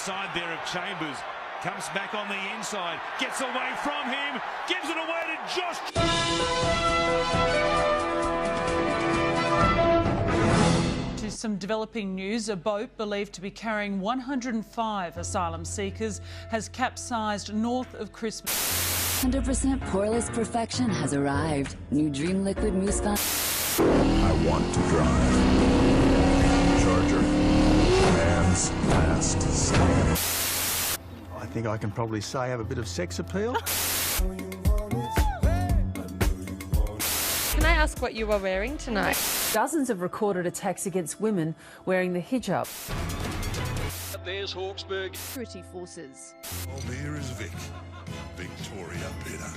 outside there of Chambers. Comes back on the inside, gets away from him, gives it away to Josh. To some developing news, a boat believed to be carrying 105 asylum seekers has capsized north of Christmas. 100% poreless perfection has arrived. New Dream Liquid Mousse I want to drive. Charger. Man's last stand. I think I can probably say I have a bit of sex appeal. Can I ask what you were wearing tonight? Dozens have recorded attacks against women wearing the hijab. There's Hawkesburg. Security forces. Oh, there is Vic. Victoria Petter.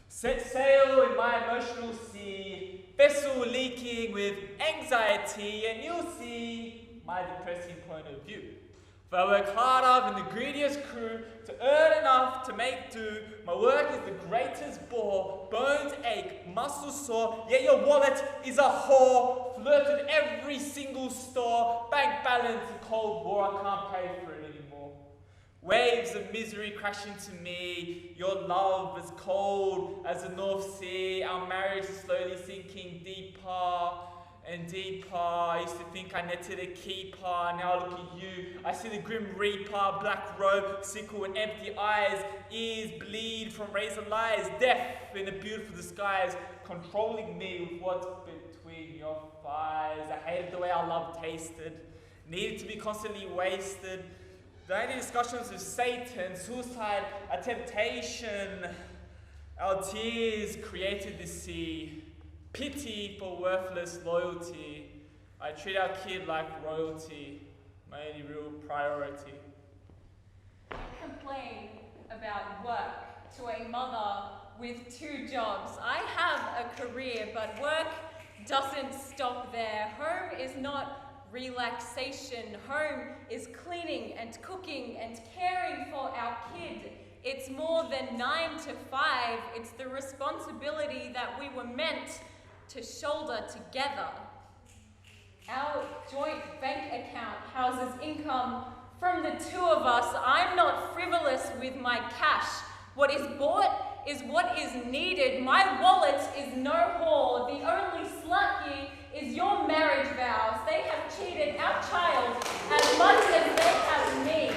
Set sail in my emotional sea, vessel leaking with anxiety, and you'll see my depressing point of view. For I work harder than the greediest crew to earn enough to make do. My work is the greatest bore, bones ache, muscles sore, yet your wallet is a whore. Flirted every single store, bank balance a cold war, I can't pay for it anymore. Waves of misery crash into me, your love as cold as the North Sea, our marriage is slowly sinking deeper and deeper. I used to think I netted a keeper, now look at you, I see the grim reaper, black robe, sickle and empty eyes, ears bleed from razor lies, death in a beautiful disguise, controlling me with what's between your thighs. I hated the way our love tasted, needed to be constantly wasted. The only discussions with Satan, suicide, a temptation. Our tears created the sea. Pity for worthless loyalty. I treat our kid like royalty, my only real priority. I complain about work to a mother with 2 jobs. I have a career, but work doesn't stop there. Home is not relaxation. Home is cleaning and cooking and caring for our kid. It's more than 9 to 5. It's the responsibility that we were meant to shoulder together. Our joint bank account houses income from the 2 of us. I'm not frivolous with my cash. What is bought is what is needed. My wallet is no whore. The only slut here is your marriage vows. They have cheated our child as much as they have me.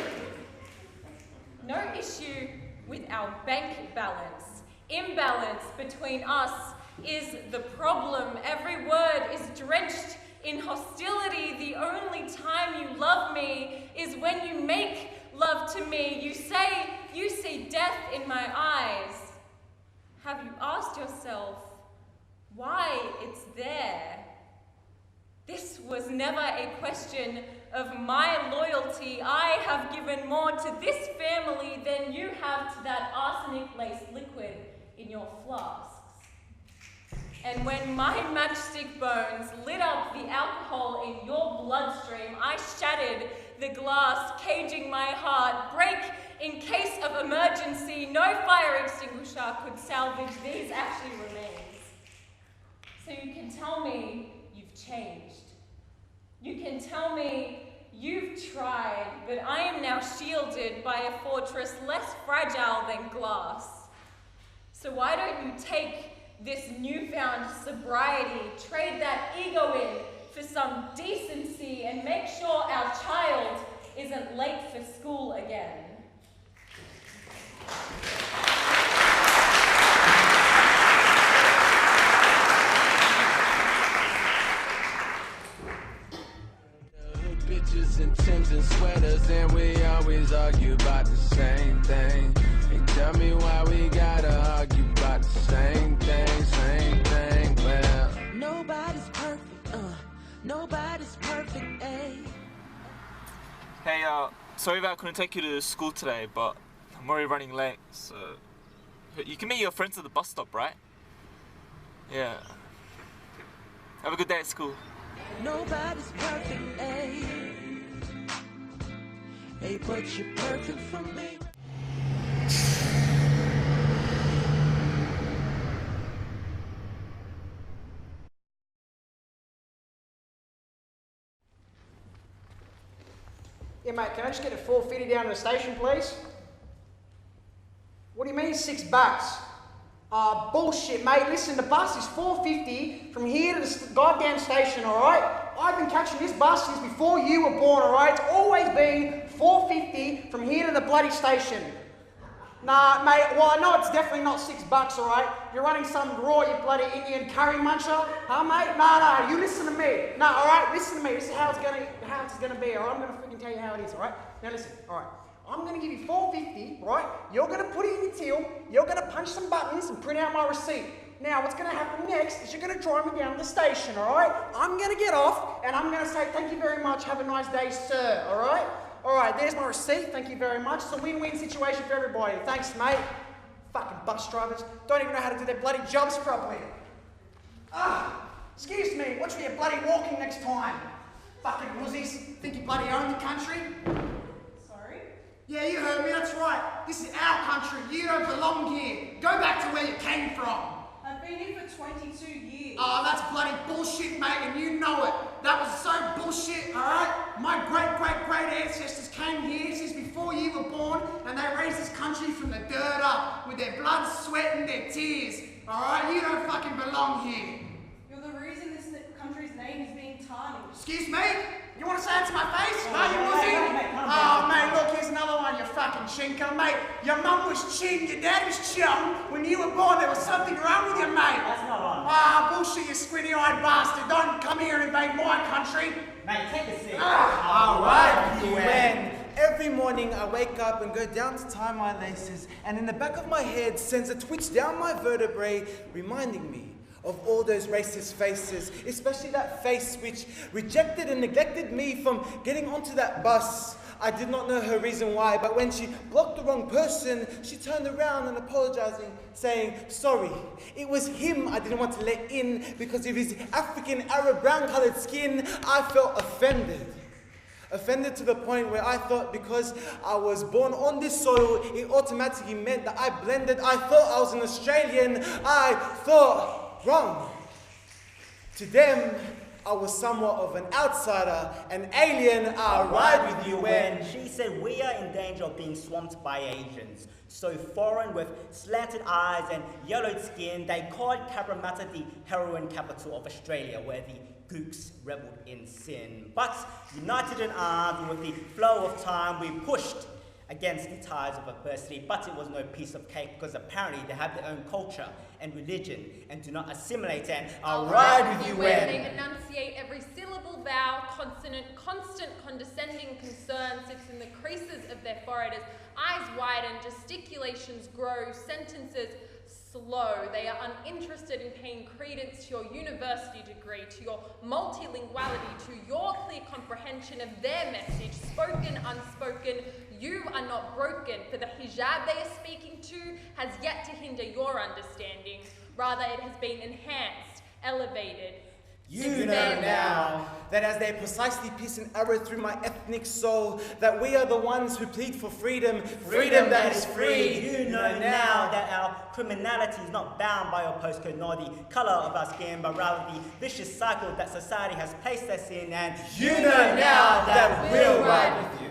No issue with our bank balance. Imbalance between us is the problem. Every word is drenched in hostility. The only time you love me is when you make love to me. You say you see death in my eyes. Have you asked yourself why it's there? This was never a question of my loyalty. I have given more to this family than you have to that arsenic-laced liquid in your flasks. And when my matchstick bones lit up the alcohol in your bloodstream, I shattered the glass, caging my heart. Break in case of emergency. No fire extinguisher could salvage these ashy remains. So you can tell me you've changed. You can tell me you've tried, but I am now shielded by a fortress less fragile than glass. So why don't you take this newfound sobriety, trade that ego in for some decency, and make sure our child isn't late for school again? Bitches and Timbs and sweaters, and we always argue about the same thing. They tell me why we gotta argue about the same thing, well. Nobody's perfect, nobody's perfect, eh? Hey, sorry that I couldn't take you to school today, but I'm already running late, so... You can meet your friends at the bus stop, right? Yeah. Have a good day at school. Nobody's perfect, eh? Hey, but you're perfect for me. Yeah, mate, can I just get a 450 down to the station, please? What do you mean $6? Bullshit, mate. Listen, the bus is $4.50 from here to the goddamn station, alright? I've been catching this bus since before you were born, alright? It's always been $4.50 from here to the bloody station. Nah, mate, well, I know it's definitely not $6, alright? You're running some raw, you bloody Indian curry muncher, huh, mate? Nah, you listen to me. Nah, alright, listen to me. This is how it's gonna be, alright? I'm gonna freaking tell you how it is, alright? Now listen, alright. I'm gonna give you $4.50, right? You're gonna put it in your till, you're gonna punch some buttons and print out my receipt. Now, what's gonna happen next is you're gonna drive me down to the station, alright? I'm gonna get off and I'm gonna say, thank you very much, have a nice day, sir, alright? Alright, there's my receipt, thank you very much. It's a win-win situation for everybody. Thanks, mate. Fucking bus drivers don't even know how to do their bloody jobs properly. Excuse me, watch for your bloody walking next time. Fucking wussies, think you bloody own the country? Yeah, you heard me, that's right. This is our country. You don't belong here. Go back to where you came from. I've been here for 22 years. Oh, that's bloody bullshit, mate, and you know it. That was so bullshit, alright? My great ancestors came here since before you were born, and they raised this country from the dirt up, with their blood, sweat, and their tears. Alright? You don't fucking belong here. You're the reason this country's name is being tarnished. Excuse me? You want to say it to my face? You wussy? Oh, mate, look, here's another one, you fucking chinker. Mate, your mum was chin, your dad was chum. When you were born, there was something wrong with you, mate. That's not on. Bullshit, you squinty-eyed bastard. Don't come here and invade my country. Mate, take a seat. Alright, UN. Every morning I wake up and go down to tie my laces, and in the back of my head sends a twitch down my vertebrae, reminding me of all those racist faces, especially that face which rejected and neglected me from getting onto that bus. I did not know her reason why, but when she blocked the wrong person, she turned around and apologizing, saying, sorry, it was him I didn't want to let in because of his African Arab brown colored skin. I felt offended. Offended to the point where I thought because I was born on this soil, it automatically meant that I blended. I thought I was an Australian. I thought wrong. To them, I was somewhat of an outsider, an alien. I ride with you when she said we are in danger of being swamped by Asians. So foreign with slanted eyes and yellowed skin, they called Cabramatta the heroin capital of Australia, where the gooks rebelled in sin. But united in arms with the flow of time, we pushed against the tides of adversity, but it was no piece of cake because apparently they have their own culture and religion and do not assimilate, and I'll ride with you when they enunciate every syllable, vowel, consonant, constant condescending concern sits in the creases of their foreheads, eyes widen, gesticulations grow, sentences slow. They are uninterested in paying credence to your university degree, to your multilinguality, to your clear comprehension of their message, spoken, unspoken. You are not broken, for the hijab they are speaking to has yet to hinder your understanding. Rather, it has been enhanced, elevated. You know now that as they precisely pierce an arrow through my ethnic soul, that we are the ones who plead for freedom, freedom that is free. You know now that our criminality is not bound by our postcode nor the color of our skin, but rather the vicious cycle that society has placed us in, and you know now that we'll ride with you.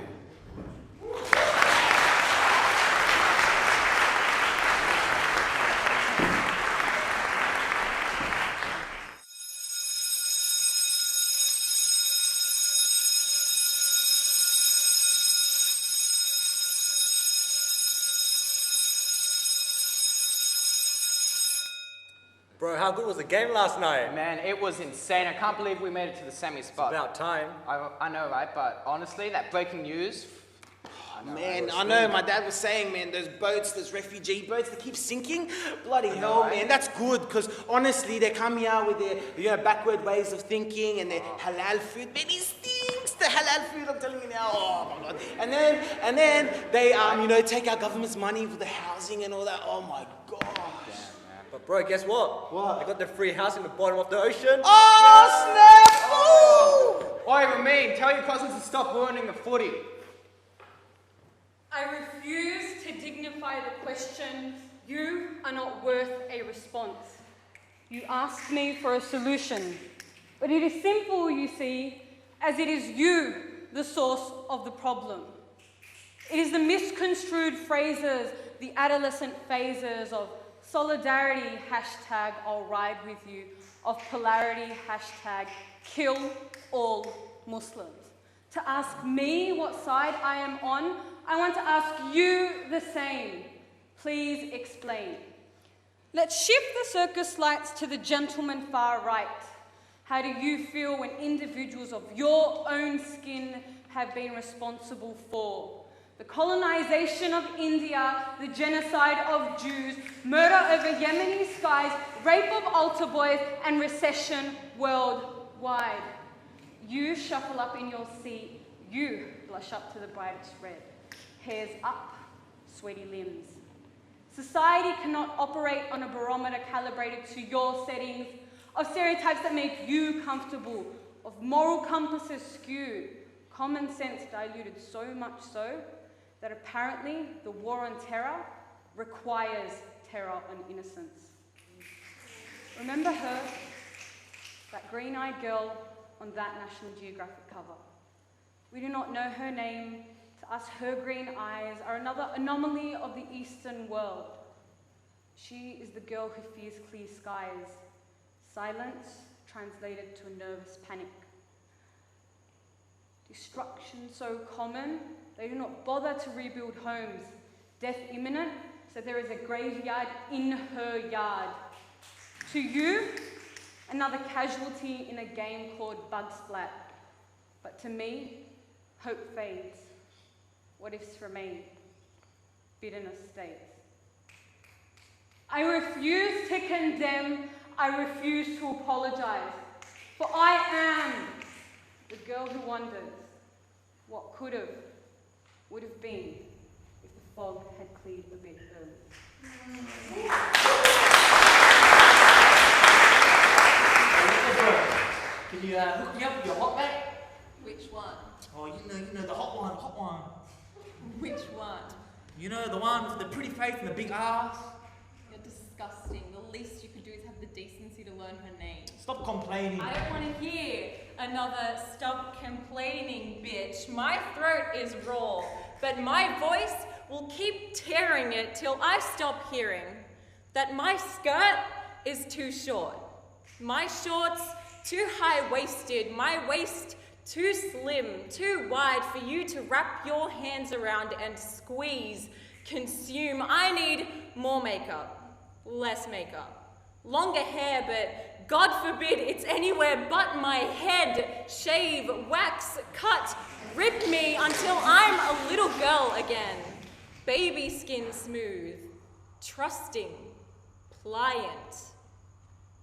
Bro, how good was the game last night? Man, it was insane. I can't believe we made it to the semi spot. It's about time. I know, right? But honestly, that breaking news... Man, I know, my dad was saying, man, those boats, those refugee boats, they keep sinking. Bloody hell, man, that's good, because honestly, they're coming out with their, backward ways of thinking and their halal food. Man, it stinks, the halal food, I'm telling you now, oh my God. And then they, take our government's money for the housing and all that, oh my gosh. But bro, guess what? What? They got the free house in the bottom of the ocean. Oh, snap! Oi, Ramin, tell your cousins to stop ruining the footy. I refuse to dignify the question. You are not worth a response. You asked me for a solution. But it is simple, you see, as it is you, the source of the problem. It is the misconstrued phrases, the adolescent phases of solidarity, hashtag I'll ride with you, of polarity, hashtag kill all Muslims. To ask me what side I am on, I want to ask you the same. Please explain. Let's shift the circus lights to the gentleman far right. How do you feel when individuals of your own skin have been responsible for the colonization of India, the genocide of Jews, murder over Yemeni skies, rape of altar boys, and recession worldwide? You shuffle up in your seat, you blush up to the brightest red. Hairs up, sweaty limbs. Society cannot operate on a barometer calibrated to your settings, of stereotypes that make you comfortable, of moral compasses skewed, common sense diluted so much so that apparently the war on terror requires terror on innocence. Remember her, that green-eyed girl on that National Geographic cover. We do not know her name. To us, her green eyes are another anomaly of the Eastern world. She is the girl who fears clear skies. Silence translated to a nervous panic. Destruction so common, they do not bother to rebuild homes. Death imminent, so there is a graveyard in her yard. To you, another casualty in a game called Bug Splat. But to me, hope fades. What ifs remain? Bitterness stays. I refuse to condemn, I refuse to apologize. For I am the girl who wonders what could have, would have been if the fog had cleared a bit early. Can you hook me up with your hot bag? Which one? Oh, you know the hot one. Which one? You know, the one with the pretty face and the big ass. You're disgusting. The least you could do is have the decency to learn her name. Stop complaining. I don't want to hear another stop complaining, bitch. My throat is raw, but my voice will keep tearing it till I stop hearing that my skirt is too short. My shorts too high-waisted. My waist too slim, too wide for you to wrap your hands around and squeeze, consume. I need more makeup, less makeup, longer hair, but God forbid it's anywhere but my head. Shave, wax, cut, rip me until I'm a little girl again. Baby skin smooth, trusting, pliant.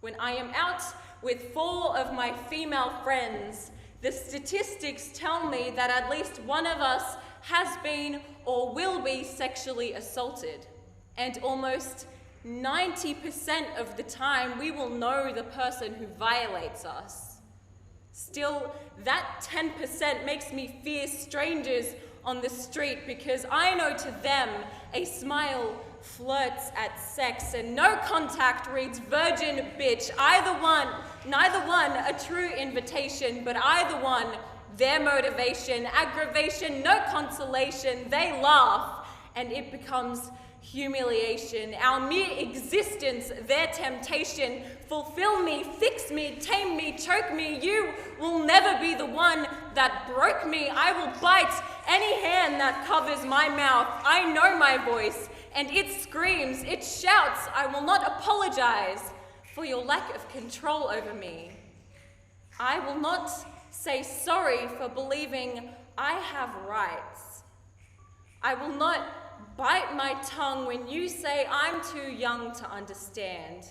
When I am out with 4 of my female friends, the statistics tell me that at least one of us has been or will be sexually assaulted. And almost 90% of the time, we will know the person who violates us. Still, that 10% makes me fear strangers on the street because I know to them a smile flirts at sex and no contact reads virgin bitch. Neither one a true invitation, but either one their motivation, aggravation, no consolation. They laugh and it becomes humiliation. Our mere existence, their temptation. Fulfill me, fix me, tame me, choke me. You will never be the one that broke me. I will bite any hand that covers my mouth. I know my voice, and it screams, it shouts. I will not apologize for your lack of control over me. I will not say sorry for believing I have rights. I will not bite my tongue when you say I'm too young to understand.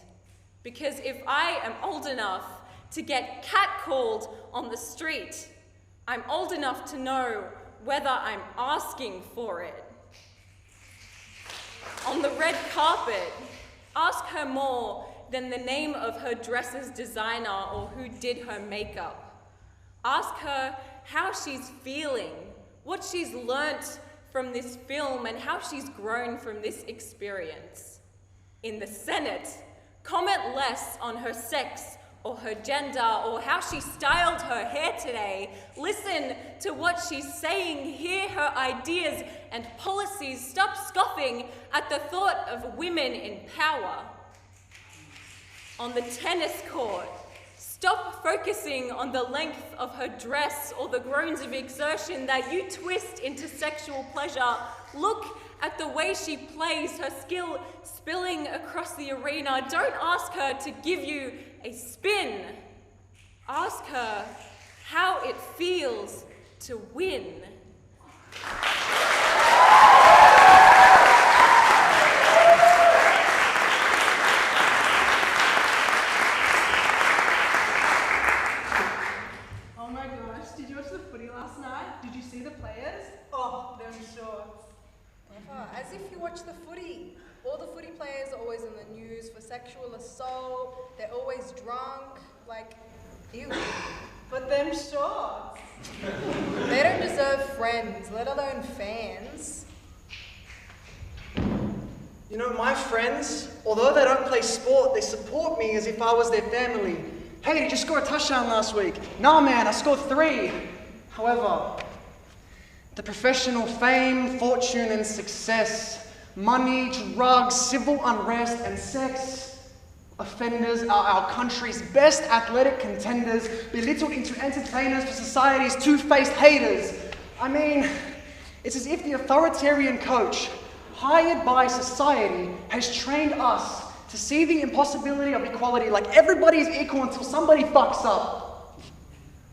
Because if I am old enough to get catcalled on the street, I'm old enough to know whether I'm asking for it. On the red carpet, ask her more than the name of her dress's designer or who did her makeup. Ask her how she's feeling, what she's learnt from this film, and how she's grown from this experience. In the Senate, comment less on her sex or her gender, or how she styled her hair today. Listen to what she's saying, hear her ideas and policies. Stop scoffing at the thought of women in power. On the tennis court, stop focusing on the length of her dress or the groans of exertion that you twist into sexual pleasure. Look at the way she plays, her skill spilling across the arena. Don't ask her to give you a spin. Ask her how it feels to win. Oh my gosh, did you watch the footy last night? Did you see the players? Oh, them shorts. As if you watch the footy. All the footy players are always in the news for sexual assault. They're always drunk. Like, ew. But them shorts. They don't deserve friends, let alone fans. You know, my friends, although they don't play sport, they support me as if I was their family. Hey, did you score a touchdown last week? Nah, man, I scored 3. However, the professional fame, fortune, and success, money, drugs, civil unrest, and sex offenders are our country's best athletic contenders, belittled into entertainers for society's two-faced haters. I mean, it's as if the authoritarian coach, hired by society, has trained us to see the impossibility of equality, like everybody is equal until somebody fucks up.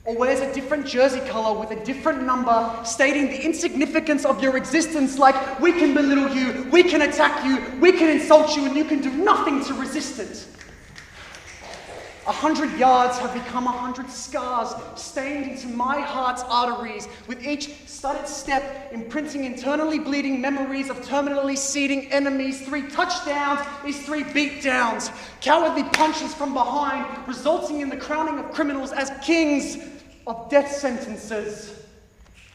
Or wears a different jersey colour with a different number, stating the insignificance of your existence, like, we can belittle you, we can attack you, we can insult you, and you can do nothing to resist it. 100 yards have become 100 scars, stained into my heart's arteries, with each studded step imprinting internally bleeding memories of terminally seeding enemies. 3 touchdowns is 3 beatdowns, cowardly punches from behind, resulting in the crowning of criminals as kings of death sentences.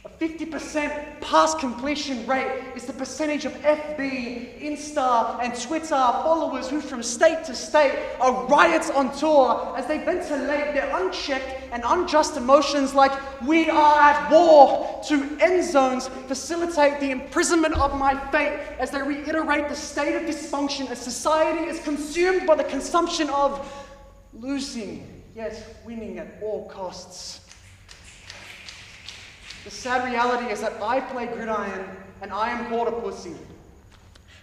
A 50% pass completion rate is the percentage of FB, Insta, and Twitter followers who from state to state are riots on tour as they ventilate their unchecked and unjust emotions like we are at war to end zones, facilitate the imprisonment of my fate as they reiterate the state of dysfunction as society is consumed by the consumption of losing, yet winning at all costs. The sad reality is that I play gridiron and I am called a pussy.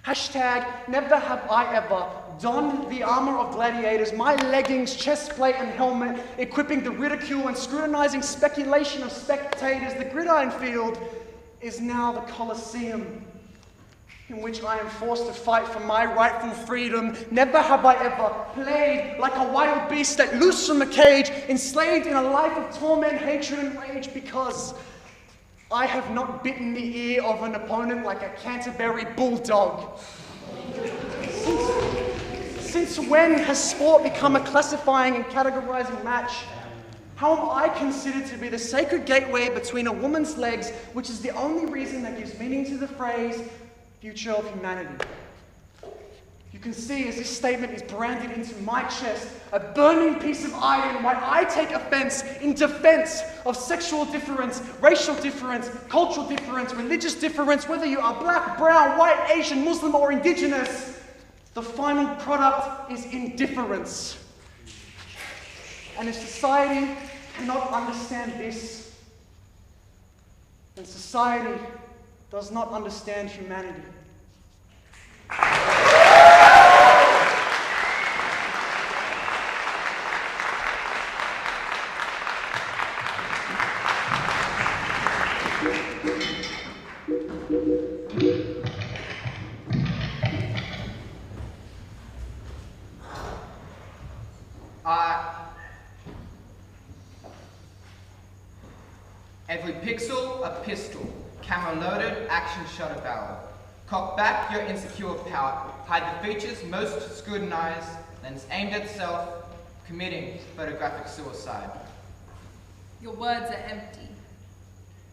Hashtag never have I ever donned the armor of gladiators, my leggings, chest plate and helmet, equipping the ridicule and scrutinizing speculation of spectators. The gridiron field is now the Colosseum in which I am forced to fight for my rightful freedom. Never have I ever played like a wild beast let loose from a cage, enslaved in a life of torment, hatred and rage, because I have not bitten the ear of an opponent like a Canterbury bulldog. Since when has sport become a classifying and categorizing match? How am I considered to be the sacred gateway between a woman's legs, which is the only reason that gives meaning to the phrase, future of humanity? You can see as this statement is branded into my chest, a burning piece of iron, why I take offense in defense of sexual difference, racial difference, cultural difference, religious difference, whether you are black, brown, white, Asian, Muslim, or indigenous. The final product is indifference. And if society cannot understand this, then society does not understand humanity. Every pixel, a pistol. Camera loaded, action shot a barrel. Cock back your insecure power. Hide the features most scrutinized, lens aimed at self, committing photographic suicide. Your words are empty.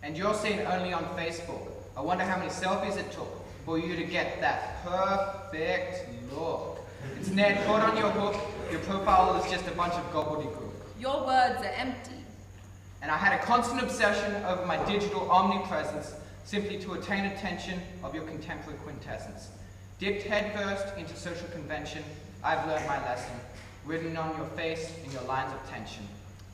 And you're seen only on Facebook. I wonder how many selfies it took for you to get that perfect look. It's Ned caught on your hook, your profile is just a bunch of gobbledygook. Your words are empty. And I had a constant obsession over my digital omnipresence simply to attain attention of your contemporary quintessence. Dipped headfirst into social convention, I've learned my lesson, written on your face in your lines of tension.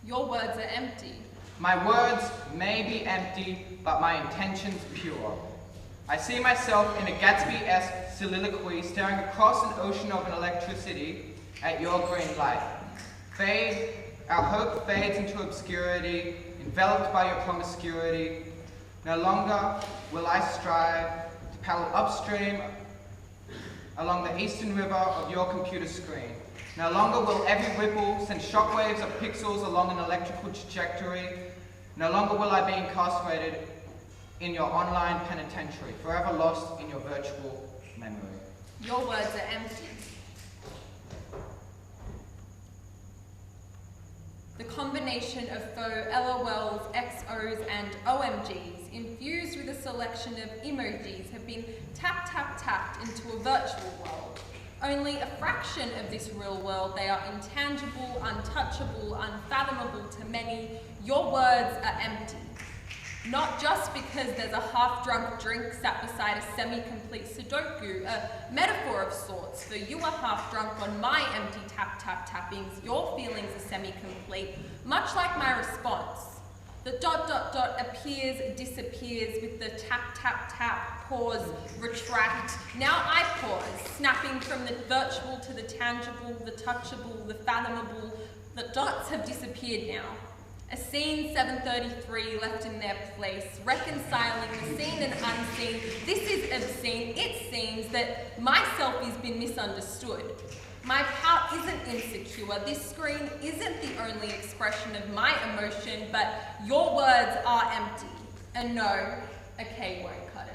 Your words are empty. My words may be empty, but my intention's pure. I see myself in a Gatsby-esque soliloquy staring across an ocean of electricity at your green light. Our hope fades into obscurity, enveloped by your promiscuity. No longer will I strive to paddle upstream along the eastern river of your computer screen. No longer will every ripple send shockwaves of pixels along an electrical trajectory. No longer will I be incarcerated in your online penitentiary, forever lost in your virtual memory. Your words are empty. The combination of faux LOLs, XOs, and OMGs, infused with a selection of emojis, have been tapped into a virtual world. Only a fraction of this real world. They are intangible, untouchable, unfathomable to many. Your words are empty. Not just because there's a half-drunk drink sat beside a semi-complete Sudoku, a metaphor of sorts, for you are half-drunk on my empty tappings, your feelings are semi-complete, much like my response. The ... appears, disappears with the tap, pause, retract. Now I pause, snapping from the virtual to the tangible, the touchable, the fathomable. The dots have disappeared now. A scene 733 left in their place, reconciling the seen and unseen. This is obscene. It seems that my selfie's been misunderstood. My pout isn't insecure. This screen isn't the only expression of my emotion, but your words are empty. And no, a K won't cut it.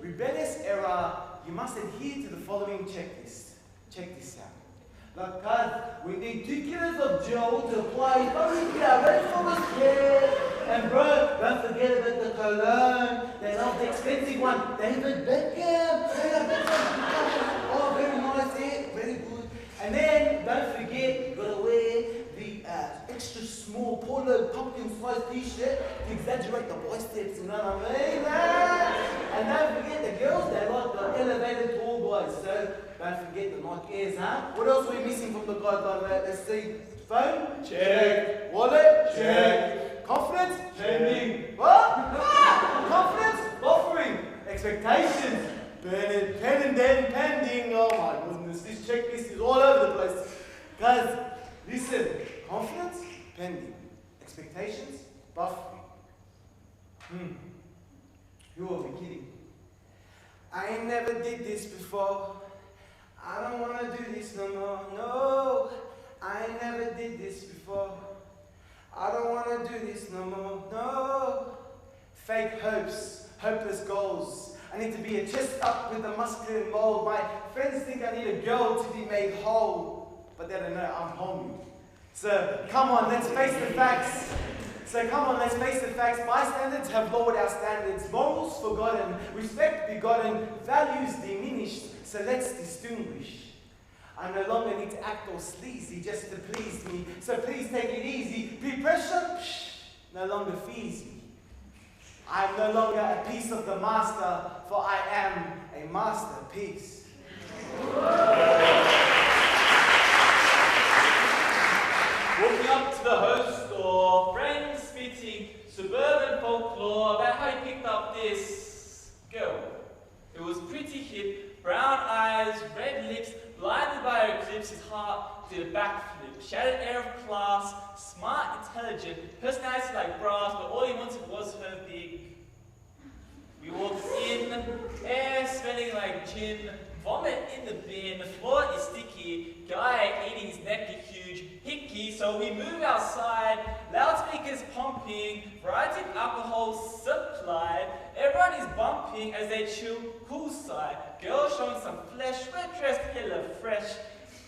Rebellious era, you must adhere to the following checklist. Check this out. Look, guys, we need 2 kilos of gel to apply publicly our red forest hair. And bro, don't forget about the cologne. They love the expensive one. David Beckham. Oh, very nice hair. Very good. And then, don't forget, you gotta wear the extra small polo pumpkin-sized t-shirt to exaggerate the biceps, you know what I mean? And don't forget the girls, they like the elevated tall guys, so don't forget the Nike Airs, huh? What else are we missing from the guys like that? Let's see. Phone? Check. Wallet? Check. Confidence? Pending. What? Confidence? Buffering. Expectations? Pending. Oh my goodness, this checklist is all over the place. Guys, listen. Confidence? Pending. Expectations? Buffering. Who are we kidding? I ain't never did this before. I don't wanna do this no more. No, I ain't never did this before. I don't wanna do this no more. No. Fake hopes, hopeless goals. I need to be a chest up with a masculine mold. My friends think I need a girl to be made whole, but they don't know I'm homely. So come on, let's face the facts. Bystanders have lowered our standards, morals forgotten, respect begotten, values diminished. So let's distinguish. I no longer need to act all sleazy just to please me. So please take it easy. Peer pressure, no longer fees me. I am no longer a piece of the master, for I am a masterpiece. Walking up to the host or friends spitting suburban folklore about how he picked up this girl. It was pretty hip, brown eyes, red lips, blinded by her eclipse, his heart did a backflip. Shattered air of class, smart, intelligent, personality like brass, but all he wanted was her big. We walked in, air smelling like gin, vomit in the bin, the floor is sticky, guy eating his neck a huge hickey, so we move outside, loudspeakers pumping, variety of alcohol supplied, everyone is bumping as they chill poolside, girl showing some flesh, red dressed hella fresh,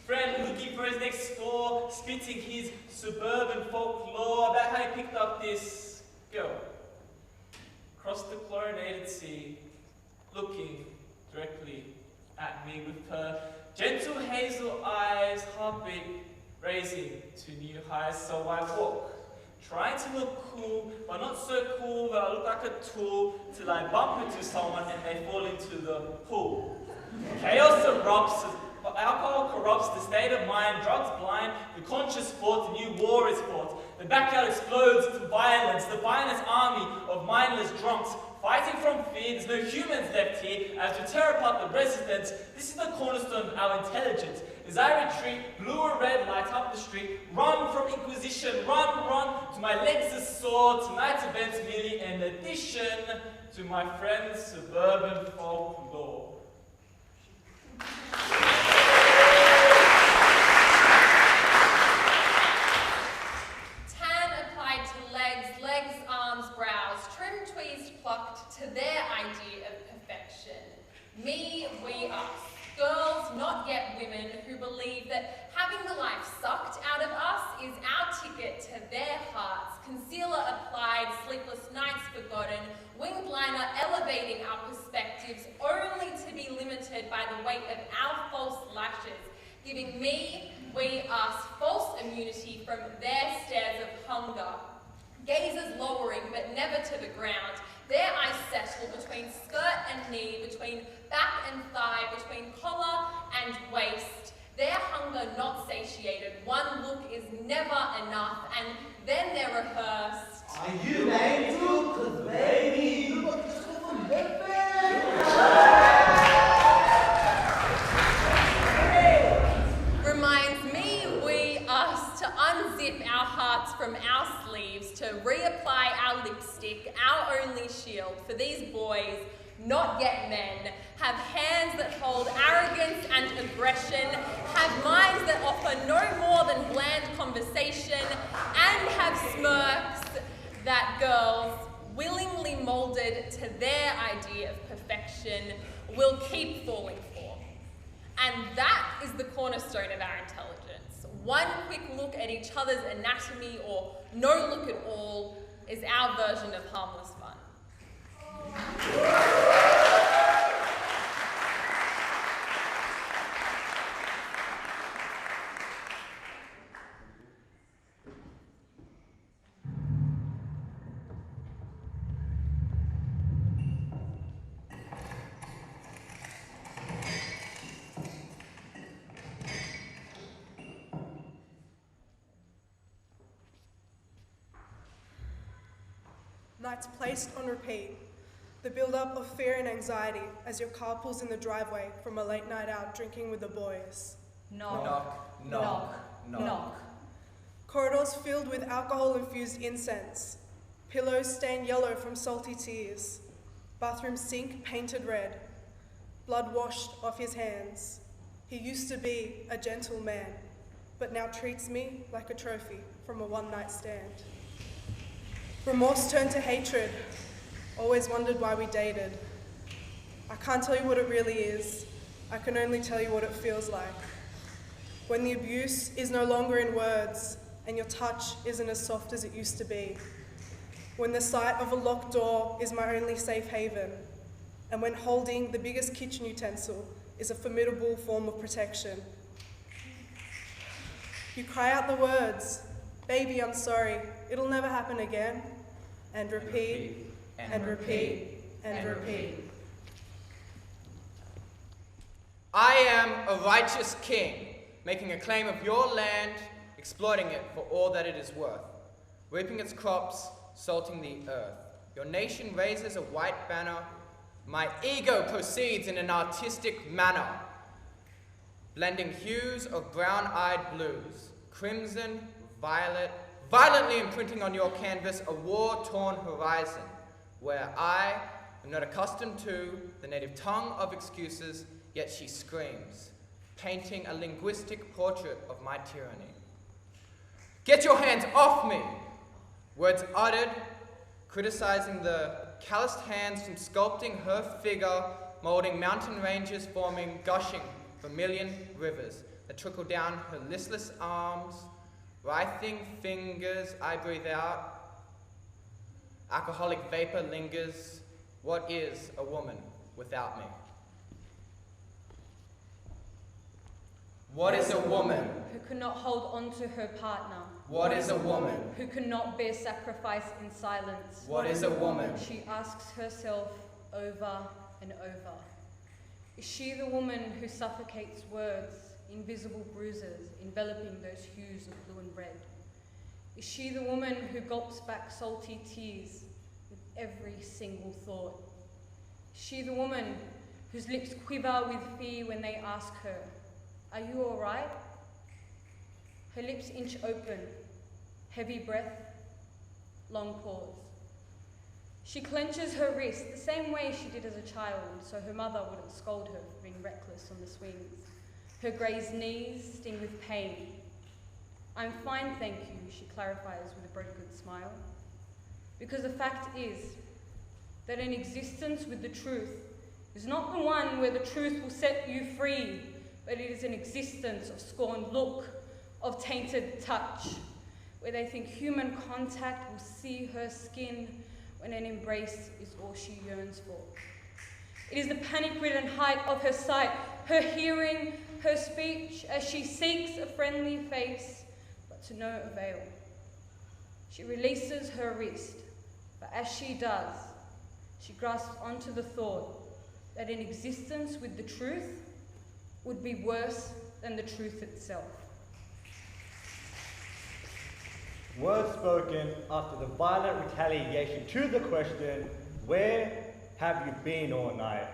friend looking for his next door, spitting his suburban folklore about how he picked up this girl. Across the chlorinated sea, looking directly at me with her gentle hazel eyes, heartbeat raising to new highs. So I walk, trying to look cool, but not so cool that I look like a tool till I bump into someone and they fall into the pool. Chaos erupts, alcohol corrupts the state of mind, drugs blind, the conscious fought, the new war is fought. The backyard explodes to violence, the finest army of mindless drunks, fighting from fear, there's no humans left here, as we tear apart the resistance. This is the cornerstone of our intelligence. As I retreat, blue or red light up the street, run from inquisition, run, to my legs are sore, tonight's event's merely an addition to my friend's suburban folklore. Tan applied to legs, arms, brows, trim, tweezed, plucked to their idea of perfection. Me, we, us. Girls, not yet women, who believe that having the life sucked out of us is our ticket to their hearts. Concealer applied, sleepless nights forgotten, winged liner elevating our perspectives only to be limited by the weight of our false lashes, giving me, we, us, false immunity from their stares of hunger. Gazes lowering but never to the ground. Their eyes settle between skirt and knee, between back and thigh, between collar and waist. Their hunger not satiated. One look is never enough, and then they're rehearsed. Are you an angel? 'Cause baby, you look just for Reminds me, we, us, to unzip our hearts from our sleeves, to reapply our lipstick, our only shield. For these boys, not yet men, have hands that hold arrogance and aggression, have minds that offer no more than bland conversation, and have smirks that girls, willingly molded to their idea of perfection, will keep falling for. And that is the cornerstone of our intelligence. One quick look at each other's anatomy, or no look at all, is our version of harmless fun. Nights placed on repeat. The build-up of fear and anxiety as your car pulls in the driveway from a late night out drinking with the boys. Knock. Corridors filled with alcohol-infused incense. Pillows stained yellow from salty tears. Bathroom sink painted red. Blood washed off his hands. He used to be a gentle man, but now treats me like a trophy from a one-night stand. Remorse turned to hatred. Always wondered why we dated. I can't tell you what it really is. I can only tell you what it feels like. When the abuse is no longer in words and your touch isn't as soft as it used to be. When the sight of a locked door is my only safe haven. And when holding the biggest kitchen utensil is a formidable form of protection. You cry out the words, "Baby, I'm sorry, it'll never happen again." And repeat, and repeat, and repeat. I am a righteous king, making a claim of your land, exploiting it for all that it is worth, reaping its crops, salting the earth. Your nation raises a white banner, My ego proceeds in an artistic manner, blending hues of brown-eyed blues, crimson, violet, violently imprinting on your canvas a war-torn horizon, where I am not accustomed to the native tongue of excuses, yet she screams, painting a linguistic portrait of my tyranny. Get your hands off me! Words uttered, criticizing the calloused hands from sculpting her figure, molding mountain ranges, forming, gushing vermilion rivers that trickle down her listless arms, writhing fingers I breathe out. Alcoholic vapor lingers. What is a woman without me? What is a woman? Who cannot hold on to her partner. What is a woman? Who cannot bear sacrifice in silence. What is a woman? She asks herself over and over. Is she the woman who suffocates words, invisible bruises, enveloping those hues of blue and red? Is she the woman who gulps back salty tears with every single thought? Is she the woman whose lips quiver with fear when they ask her, "Are you all right?" Her lips inch open, heavy breath, long pause. She clenches her wrist the same way she did as a child, so her mother wouldn't scold her for being reckless on the swings. Her grazed knees sting with pain. "I'm fine, thank you," she clarifies with a broken smile. Because the fact is that an existence with the truth is not the one where the truth will set you free, but it is an existence of scorned look, of tainted touch, where they think human contact will see her skin when an embrace is all she yearns for. It is the panic-ridden height of her sight, her hearing, her speech, as she seeks a friendly face, but to no avail. She releases her wrist, but as she does, she grasps onto the thought that an existence with the truth would be worse than the truth itself. Words spoken after the violent retaliation to the question, "Where have you been all night?"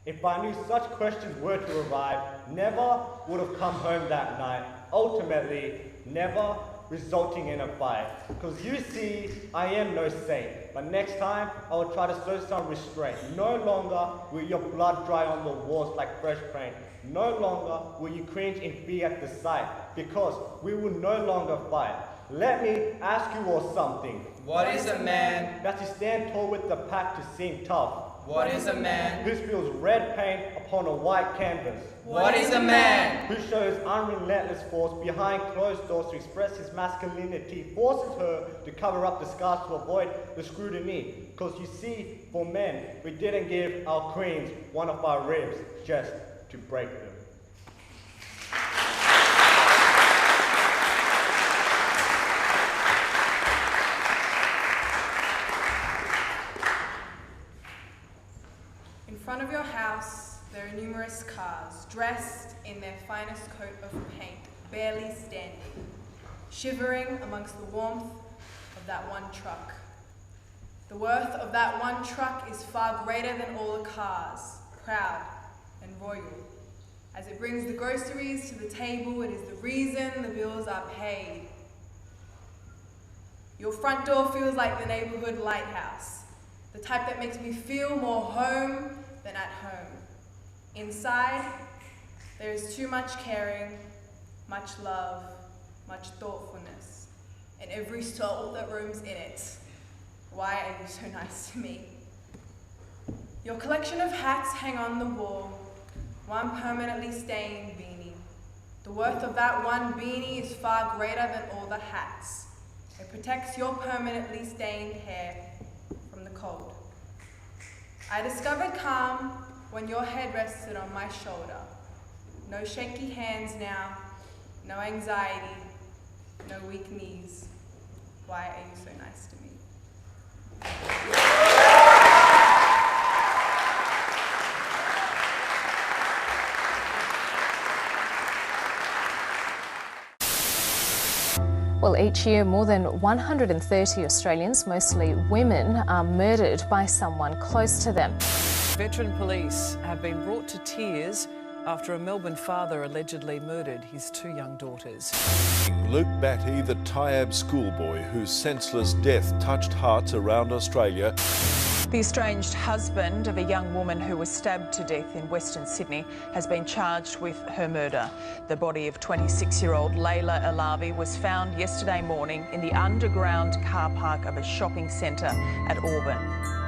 If I knew such questions were to arrive, never would have come home that night, ultimately never resulting in a fight. Because you see, I am no saint, but next time I will try to show some restraint. No longer will your blood dry on the walls like fresh paint. No longer will you cringe in fear at the sight, because we will no longer fight. Let me ask you all something. What is a man? That you stand tall with the pack to seem tough. What is a man? Who spills red paint upon a white canvas. What is a man? Who shows unrelentless force behind closed doors to express his masculinity, forces her to cover up the scars to avoid the scrutiny. Because you see, for men, we didn't give our queens one of our ribs just to break them. In front of your house, there are numerous cars, dressed in their finest coat of paint, barely standing, shivering amongst the warmth of that one truck. The worth of that one truck is far greater than all the cars, proud and royal. As it brings the groceries to the table, it is the reason the bills are paid. Your front door feels like the neighborhood lighthouse, the type that makes me feel more home than at home. Inside, there is too much caring, much love, much thoughtfulness, and every soul that roams in it. Why are you so nice to me? Your collection of hats hang on the wall, one permanently stained beanie. The worth of that one beanie is far greater than all the hats. It protects your permanently stained hair from the cold. I discovered calm when your head rested on my shoulder. No shaky hands now, no anxiety, no weak knees. Why are you so nice to me? Well, each year more than 130 Australians, mostly women, are murdered by someone close to them. Veteran police have been brought to tears after a Melbourne father allegedly murdered his 2 young daughters. Luke Batty, the Tyab schoolboy whose senseless death touched hearts around Australia. The estranged husband of a young woman who was stabbed to death in Western Sydney has been charged with her murder. The body of 26-year-old Layla Alavi was found yesterday morning in the underground car park of a shopping centre at Auburn.